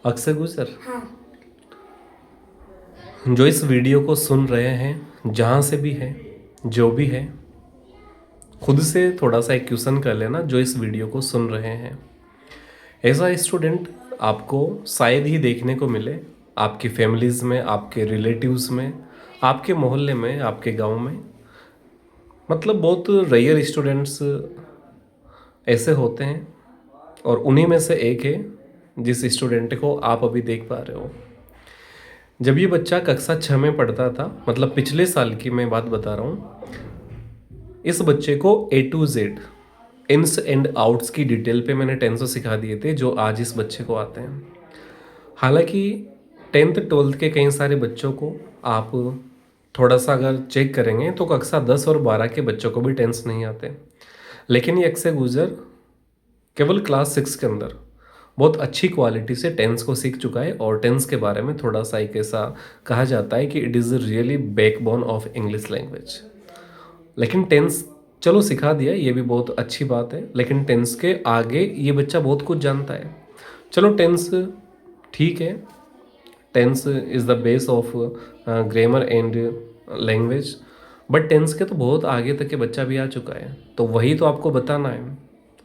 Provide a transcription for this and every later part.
अक्सर गुजर, हाँ। जो इस वीडियो को सुन रहे हैं, जहाँ से भी है, जो भी है, खुद से थोड़ा सा एक क्वेश्चन कर लेना जो इस वीडियो को सुन रहे हैं। ऐसा स्टूडेंट आपको शायद ही देखने को मिले आपकी फैमिलीज़ में, आपके रिलेटिव्स में, आपके मोहल्ले में, आपके गांव में। मतलब बहुत रेयर स्टूडेंट्स ऐसे होते हैं और उन्हीं में से एक है जिस स्टूडेंट को आप अभी देख पा रहे हो। जब ये बच्चा कक्षा 6 में पढ़ता था, मतलब पिछले साल की मैं बात बता रहा हूँ, इस बच्चे को A to Z ins and outs की डिटेल पे मैंने 10 सिखा दिए थे जो आज इस बच्चे को आते हैं। हालांकि 10th 12th के कई सारे बच्चों को आप थोड़ा सा अगर चेक करेंगे तो कक्षा 10 और 12 के बच्चों को भी टेंस नहीं आते, लेकिन ये अक्सर गुजर केवल क्लास 6 के अंदर बहुत अच्छी क्वालिटी से टेंस को सीख चुका है। और टेंस के बारे में थोड़ा सा एक ऐसा कहा जाता है कि it is really backbone of English language. लेकिन टेंस चलो सिखा दिया, ये भी बहुत अच्छी बात है, लेकिन टेंस के आगे ये बच्चा बहुत कुछ जानता है। चलो टेंस ठीक है, tense is the base of grammar and language, but tense के तो बहुत आगे तक के बच्चा भी आ चुका है, तो वही तो आपको बताना है।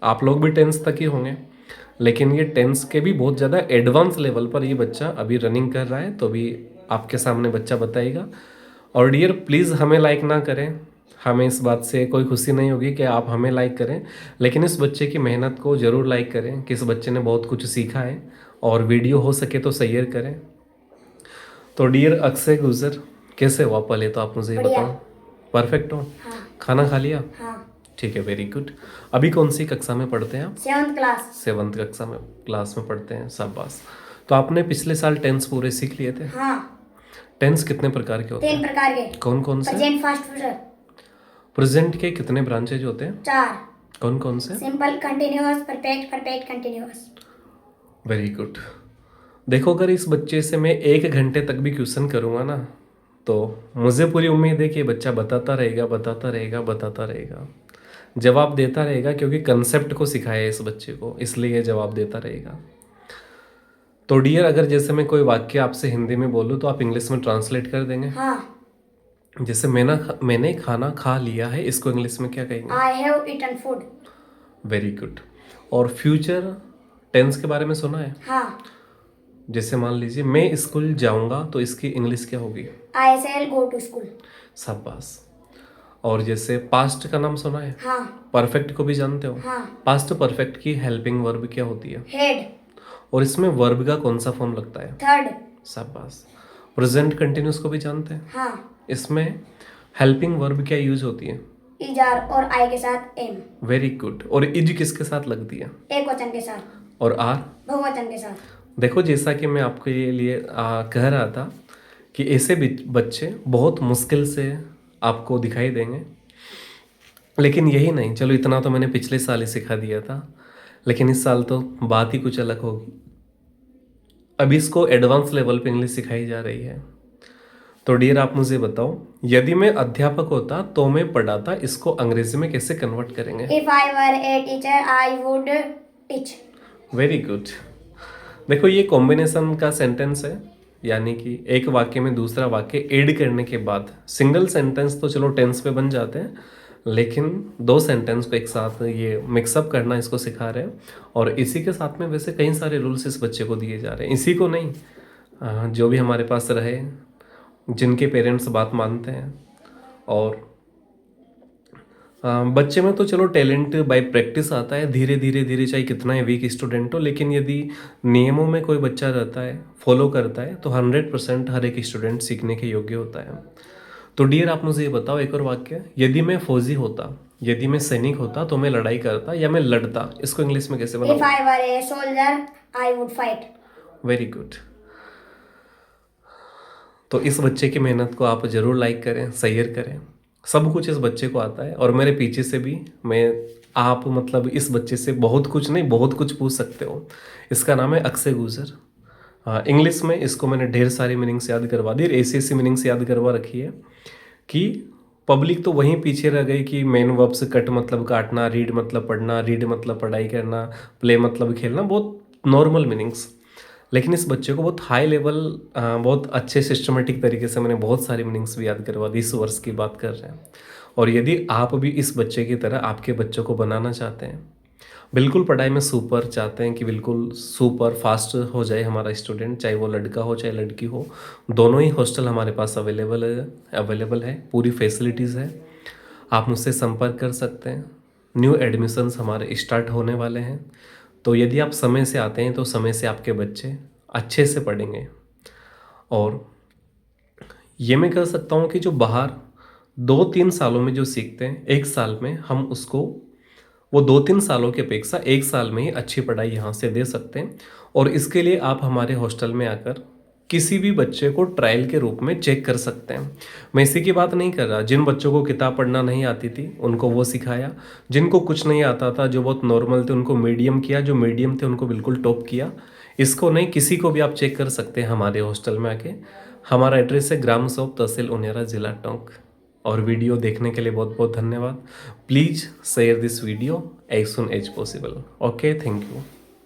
आप लोग भी टेंस तक ही होंगे, लेकिन ये टेंस के भी बहुत ज़्यादा एडवांस लेवल पर ये बच्चा अभी रनिंग कर रहा है, तो अभी आपके सामने बच्चा बताएगा। और डियर प्लीज़ हमें लाइक ना करें, हमें इस बात से कोई खुशी नहीं होगी कि आप हमें लाइक करें, लेकिन इस बच्चे की मेहनत को ज़रूर लाइक करें कि इस बच्चे ने बहुत कुछ सीखा है, और वीडियो हो सके तो शेयर करें। तो डियर अक्षय गुजर, कैसे हुआ पहले तो आप मुझे ये बढ़िया। बताओ। परफेक्ट हो? हाँ। खाना खा लिया? हाँ। ठीक है, वेरी गुड। अभी कौन सी कक्षा में पढ़ते हैं आप? 7th class. 7th कक्षा में क्लास में पढ़ते हैं, शाबाश। तो आपने पिछले साल टेंस पूरे सीख लिए थे? हाँ। टेंस कितने प्रकार के होते 3 हैं? प्रकार के। कौन कौन से? Present, fast future. प्रेजेंट के कितने ब्रांचेज होते हैं? 4। कौन कौन से? Simple, continuous, perfect, perfect continuous. Very good. देखो अगर इस बच्चे से मैं 1 घंटे तक भी क्वेश्चन करूँगा ना, तो मुझे पूरी उम्मीद है कि ये बच्चा बताता रहेगा, बताता रहेगा, बताता रहेगा, जवाब देता रहेगा, क्योंकि कंसेप्ट को सिखाया है इस बच्चे को, इसलिए ये जवाब देता रहेगा। तो डियर अगर जैसे मैं कोई वाक्य आपसे हिंदी में बोलूँ तो आप इंग्लिश में ट्रांसलेट कर देंगे? हाँ। जैसे मैंने खाना खा लिया है, इसको इंग्लिश में क्या कहेंगे? I have eaten food. Very good. और फ्यूचर टेंस के बारे में सुना है? हाँ। जैसे मान लीजिए मैं स्कूल जाऊंगा तो इसकी इंग्लिश क्या होगी? आई शैल गो टू स्कूल। शाबाश। और जैसे पास्ट का नाम सुना है? हाँ। परफेक्ट को भी जानते हो? हाँ। पास्ट परफेक्ट की हेल्पिंग वर्ब क्या होती है? हेड। और इसमें वर्ब का कौन सा फॉर्म लगता है? 3rd। शाबाश। प्रेजेंट कंटिन्यूस को भी जानते हैं? हाँ। इसमें हेल्पिंग वर्ब क्या यूज होती है? इज आर और आई के साथ एम। Very good. और इज किसके साथ लगती है? एक वचन के साथ। और आर? बहुवचन के साथ। देखो जैसा कि मैं आपके लिए कह रहा था कि ऐसे बच्चे बहुत मुश्किल से आपको दिखाई देंगे, लेकिन यही नहीं, चलो इतना तो मैंने पिछले साल ही सिखा दिया था, लेकिन इस साल तो बात ही कुछ अलग होगी। अभी इसको एडवांस लेवल पे इंग्लिश सिखाई जा रही है। तो डियर आप मुझे बताओ, यदि मैं अध्यापक होता तो मैं पढ़ाता, इसको अंग्रेजी में कैसे कन्वर्ट करेंगे? If I were a teacher I would teach. Very good. देखो ये कॉम्बिनेशन का सेंटेंस है, यानी कि एक वाक्य में दूसरा वाक्य ऐड करने के बाद सिंगल सेंटेंस तो चलो टेंस पे बन जाते हैं, लेकिन 2 सेंटेंस को एक साथ ये मिक्सअप करना इसको सिखा रहे हैं। और इसी के साथ में वैसे कई सारे रूल्स इस बच्चे को दिए जा रहे हैं, इसी को नहीं, जो भी हमारे पास रहे, जिनके पेरेंट्स बात मानते हैं। और बच्चे में तो चलो टैलेंट बाय प्रैक्टिस आता है, धीरे धीरे धीरे, चाहे कितना ही वीक स्टूडेंट हो, लेकिन यदि नियमों में कोई बच्चा रहता है, फॉलो करता है, तो 100% हर एक स्टूडेंट सीखने के योग्य होता है। तो डियर आप मुझे ये बताओ एक और वाक्य, यदि मैं फौजी होता, यदि मैं सैनिक होता तो मैं लड़ाई करता या मैं लड़ता, इसको इंग्लिश में कैसे इफ बनाऊं? I were a soldier I would fight. Very good. तो इस बच्चे की मेहनत को आप ज़रूर लाइक करें, शेयर करें, सब कुछ इस बच्चे को आता है। और मेरे पीछे से भी आप मतलब इस बच्चे से बहुत कुछ नहीं, बहुत कुछ पूछ सकते हो। इसका नाम है अक्षय गुजर। इंग्लिश में इसको मैंने ढेर सारी मीनिंग्स याद करवा दी, ऐसी मीनिंग्स याद करवा रखी है कि पब्लिक तो वहीं पीछे रह गई कि मेन वर्ब्स कट मतलब काटना, रीड मतलब पढ़ना, रीड मतलब पढ़ाई करना, प्ले मतलब खेलना, बहुत नॉर्मल मीनिंग्स। लेकिन इस बच्चे को बहुत हाई लेवल, बहुत अच्छे सिस्टमेटिक तरीके से मैंने बहुत सारी मीनिंग्स भी याद करवा दी। इस वर्ष की बात कर रहे हैं। और यदि आप भी इस बच्चे की तरह आपके बच्चों को बनाना चाहते हैं, बिल्कुल पढ़ाई में सुपर चाहते हैं कि बिल्कुल सुपर फास्ट हो जाए हमारा स्टूडेंट, चाहे वो लड़का हो चाहे लड़की हो, दोनों ही हॉस्टल हमारे पास अवेलेबल है, पूरी फैसिलिटीज़ है। आप मुझसे संपर्क कर सकते हैं। न्यू एडमिशन्स हमारे स्टार्ट होने वाले हैं, तो यदि आप समय से आते हैं तो समय से आपके बच्चे अच्छे से पढ़ेंगे। और ये मैं कह सकता हूँ कि जो बाहर 2-3 सालों में जो सीखते हैं, 1 साल में हम उसको वो 2-3 सालों की अपेक्षा 1 साल में ही अच्छी पढ़ाई यहाँ से दे सकते हैं। और इसके लिए आप हमारे हॉस्टल में आकर किसी भी बच्चे को ट्रायल के रूप में चेक कर सकते हैं। मैं इसी की बात नहीं कर रहा, जिन बच्चों को किताब पढ़ना नहीं आती थी उनको वो सिखाया, जिनको कुछ नहीं आता था, जो बहुत नॉर्मल थे उनको मीडियम किया, जो मीडियम थे उनको बिल्कुल टॉप किया। इसको नहीं, किसी को भी आप चेक कर सकते हैं हमारे हॉस्टल में आके। हमारा एड्रेस है ग्राम सौंप, तहसील उनियारा, जिला टोंक। और वीडियो देखने के लिए बहुत बहुत धन्यवाद। Please share this video as soon as possible. Okay, thank you.